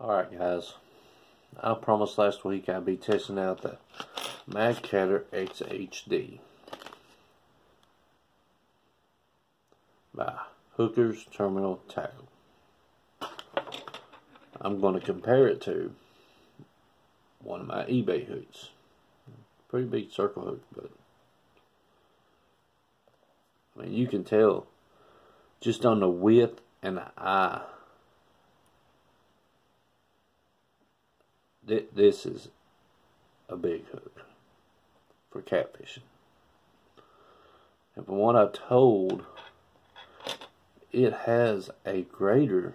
Alright guys, I promised last week I'd be testing out the madcatter XHD by Hooker's Terminal Tackle. I'm going to compare it to one of my eBay hooks. Pretty big circle hook, but I mean, you can tell just on the width and the eye. This is a big hook for catfishing. And from what I'm told, it has a greater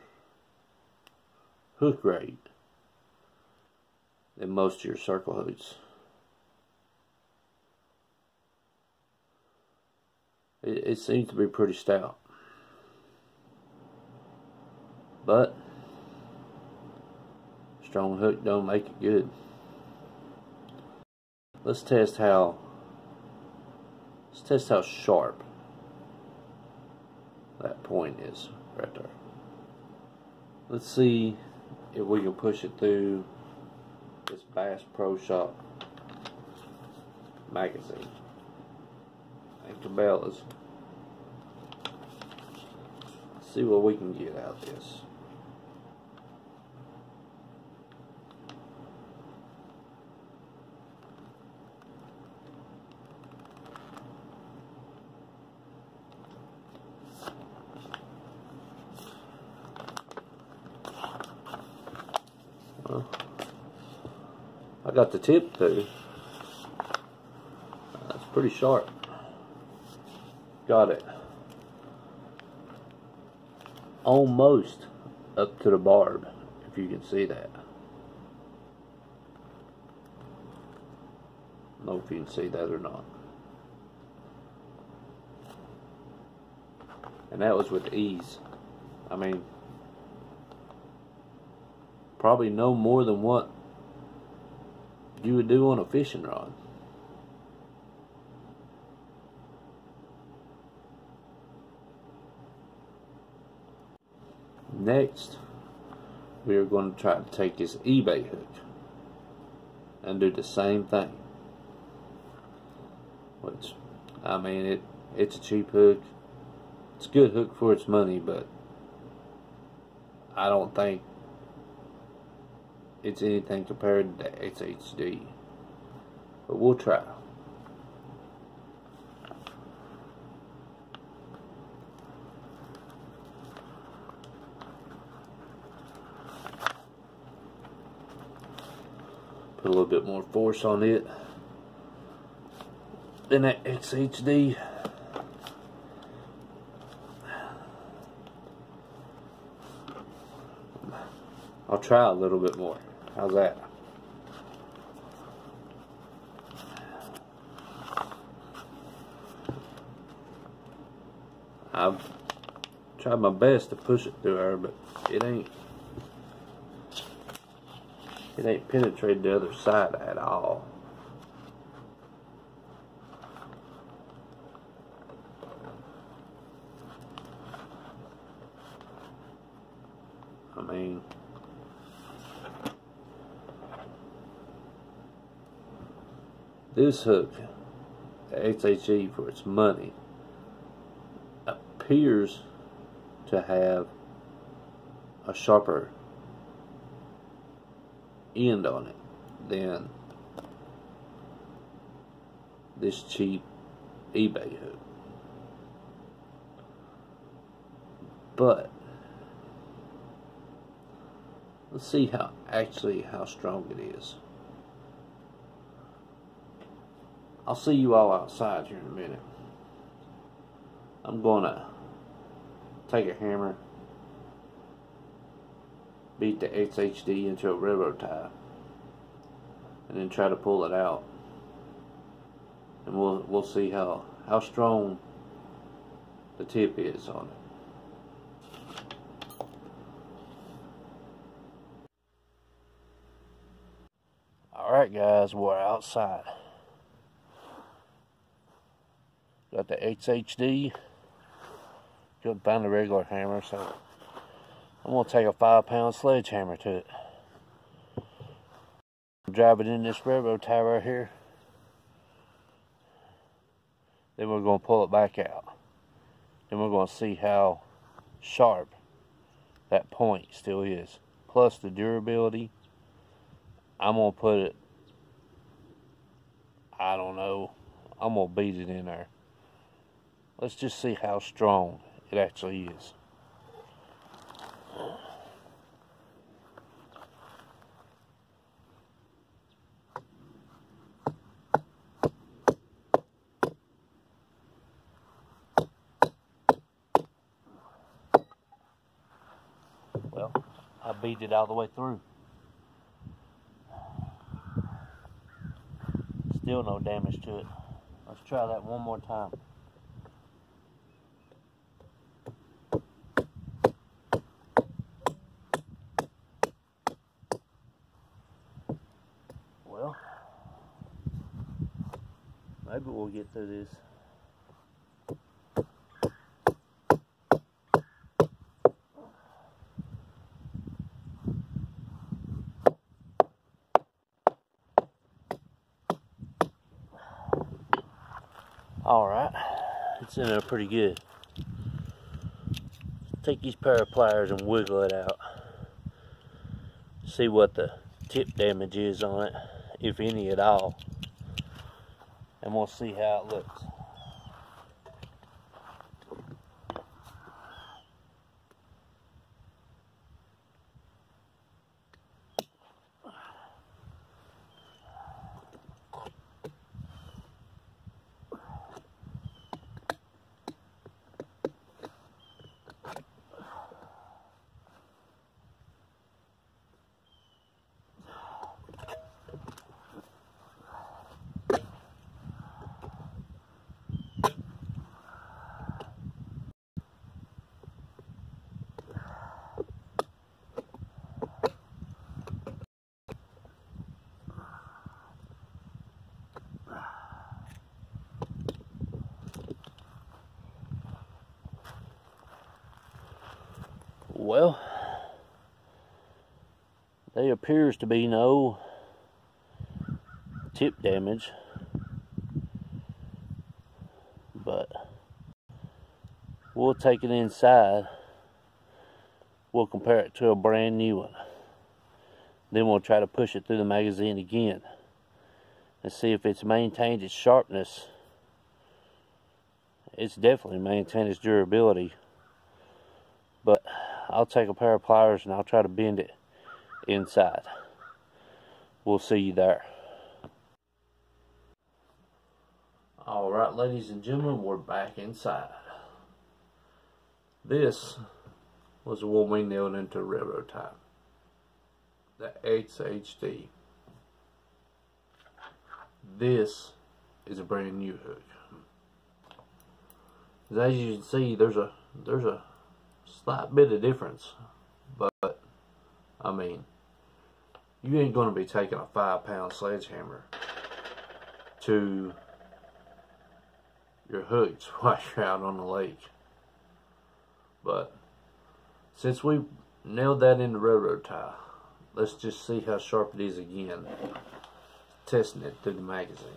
hook rate than most of your circle hooks. It seems to be pretty stout. But strong hook don't make it good. Let's test how sharp that point is right there. Let's see if we can push it through this Bass Pro Shop magazine and Cabela's. See what we can get out of this. I got the tip too. That's pretty sharp. Got it almost up to the barb, if you can see that. I don't know if you can see that or not. And that was with ease. I mean, probably no more than what you would do on a fishing rod. Next, we are going to try to take this eBay hook and do the same thing. Which, I mean, it's a cheap hook. It's a good hook for its money, but I don't think it's anything compared to the XHD. But we'll try. Put a little bit more force on it than that XHD. I'll try a little bit more. How's that? I've tried my best to push it through her, but it ain't penetrated the other side at all. I mean, this hook, the XHD, for its money, appears to have a sharper end on it than this cheap eBay hook. But let's see how strong it is. I'll see you all outside here in a minute. I'm gonna take a hammer, beat the XHD into a railroad tie, and then try to pull it out. And we'll see how strong the tip is on it. Alright guys, we're outside. Got the XHD. Couldn't find a regular hammer, so I'm going to take a 5-pound sledgehammer to it. drive it in this railroad tie right here. Then we're going to pull it back out. Then we're going to see how sharp that point still is. Plus the durability. I'm going to put it, I don't know, I'm going to beat it in there. Let's just see how strong it actually is. Well, I beat it all the way through. Still no damage to it. Let's try that one more time. Well, maybe we'll get through this. Alright, it's in there pretty good. Take these pair of pliers and wiggle it out. See what the tip damage is on it, if any at all. And we'll see how it looks. Well, there appears to be no tip damage, but we'll take it inside. We'll compare it to a brand new one. Then we'll try to push it through the magazine again and see if it's maintained its sharpness. It's definitely maintained its durability, but I'll take a pair of pliers and I'll try to bend it inside. We'll see you there. Alright, ladies and gentlemen, we're back inside. This was the one we nailed into a railroad tie. The XHD. This is a brand new hook. As you can see, there's a slight bit of difference, but I mean, you ain't going to be taking a 5-pound sledgehammer to your hooks while you're out on the lake. But since we nailed that in the railroad tie, let's just see how sharp it is again, testing it through the magazine.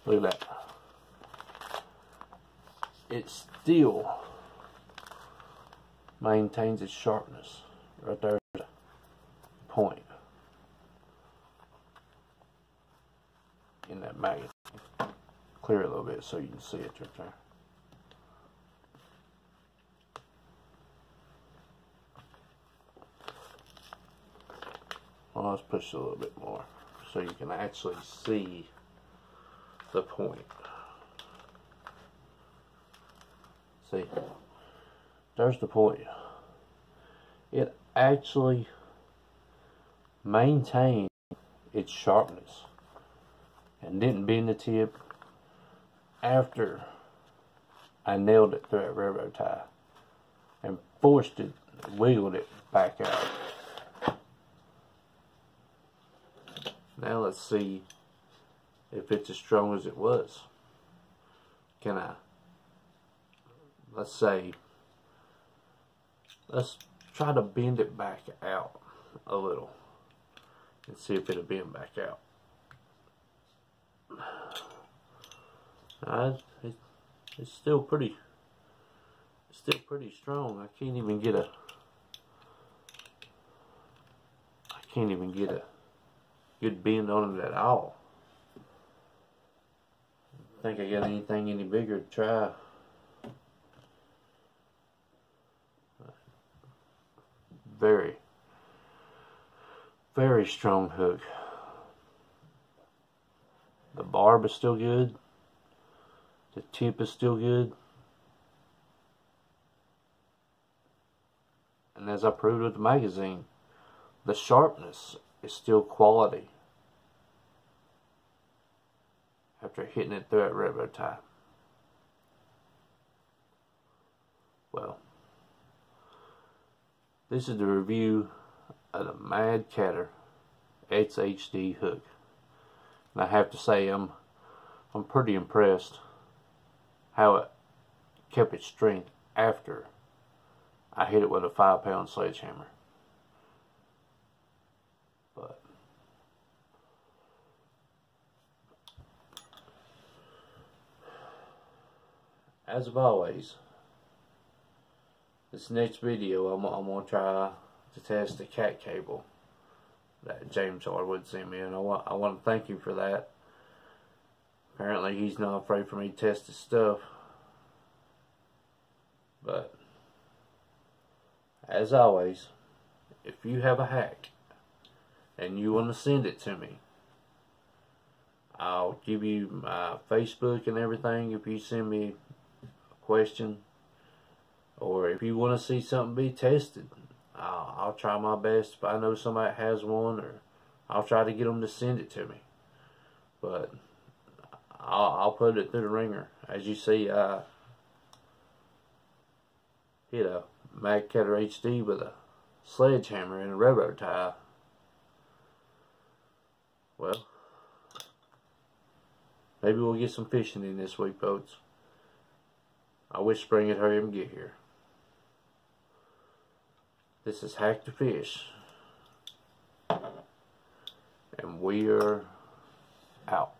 Look at that. It still maintains its sharpness. Right there's a point in that magazine. Clear it a little bit so you can see it right there. Well, let's push it a little bit more so you can actually see the point. See, there's the point. It actually maintained its sharpness and didn't bend the tip after I nailed it through that railroad tie and forced it, wiggled it back out. Now let's see if it's as strong as it was. Can I, let's try to bend it back out a little and see if it'll bend back out. It's still pretty strong. I can't even get a good bend on it at all. I think I got anything any bigger to try. Very, very strong hook. The barb is still good. The tip is still good. And as I proved with the magazine, the sharpness is still quality after hitting it through that railroad tie. Well, this is the review of the madcatter XHD hook. And I have to say I'm pretty impressed how it kept its strength after I hit it with a 5-pound sledgehammer. But as of always, this next video I'm going to try to test the cat cable that James Harwood sent me, and I want to thank him for that. Apparently he's not afraid for me to test his stuff. But as always, if you have a hack and you want to send it to me, I'll give you my Facebook and everything if you send me a question, or if you want to see something be tested. I'll try my best. If I know somebody has one, or I'll try to get them to send it to me. But I'll put it through the ringer. As you see, I hit a madcatter HD with a sledgehammer and a railroad tie. Well, maybe we'll get some fishing in this week, folks. I wish spring would hurry and get here. This is Hack to Fish, and we are out.